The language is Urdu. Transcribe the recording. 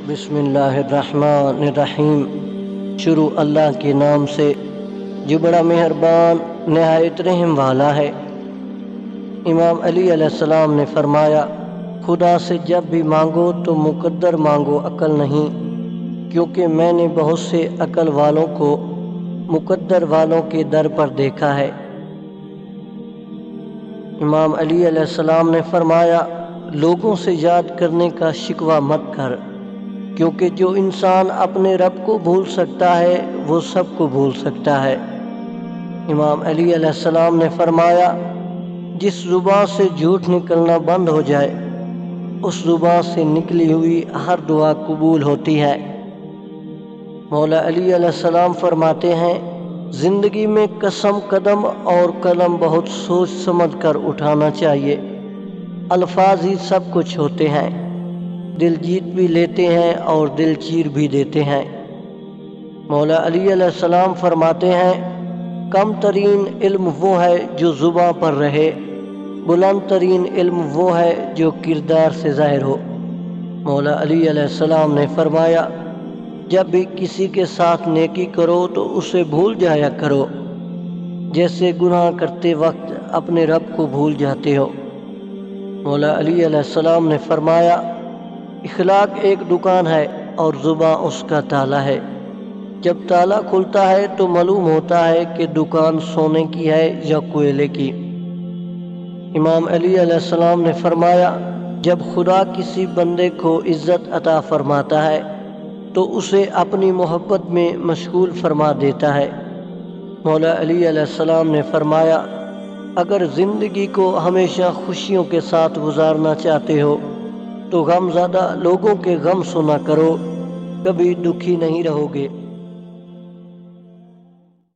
بسم اللہ الرحمن الرحیم۔ شروع اللہ کے نام سے جو بڑا مہربان نہایت رحم والا ہے۔ امام علی علیہ السلام نے فرمایا، خدا سے جب بھی مانگو تو مقدر مانگو، عقل نہیں، کیونکہ میں نے بہت سے عقل والوں کو مقدر والوں کے در پر دیکھا ہے۔ امام علی علیہ السلام نے فرمایا، لوگوں سے یاد کرنے کا شکوہ مت کر، کیونکہ جو انسان اپنے رب کو بھول سکتا ہے وہ سب کو بھول سکتا ہے۔ امام علی علیہ السلام نے فرمایا، جس زبان سے جھوٹ نکلنا بند ہو جائے اس زبان سے نکلی ہوئی ہر دعا قبول ہوتی ہے۔ مولا علی علیہ السلام فرماتے ہیں، زندگی میں قسم قدم اور قلم بہت سوچ سمجھ کر اٹھانا چاہیے۔ الفاظ ہی سب کچھ ہوتے ہیں، دل جیت بھی لیتے ہیں اور دل چیر بھی دیتے ہیں۔ مولا علی علیہ السلام فرماتے ہیں، کم ترین علم وہ ہے جو زباں پر رہے، بلند ترین علم وہ ہے جو کردار سے ظاہر ہو۔ مولا علی علیہ السلام نے فرمایا، جب بھی کسی کے ساتھ نیکی کرو تو اسے بھول جایا کرو، جیسے گناہ کرتے وقت اپنے رب کو بھول جاتے ہو۔ مولا علی علیہ السلام نے فرمایا، اخلاق ایک دکان ہے اور زبان اس کا تالا ہے۔ جب تالا کھلتا ہے تو معلوم ہوتا ہے کہ دکان سونے کی ہے یا کوئلے کی۔ امام علی علیہ السلام نے فرمایا، جب خدا کسی بندے کو عزت عطا فرماتا ہے تو اسے اپنی محبت میں مشغول فرما دیتا ہے۔ مولا علی علیہ السلام نے فرمایا، اگر زندگی کو ہمیشہ خوشیوں کے ساتھ گزارنا چاہتے ہو تو غم زدہ لوگوں کے غم سنا کرو، کبھی دکھی نہیں رہو گے۔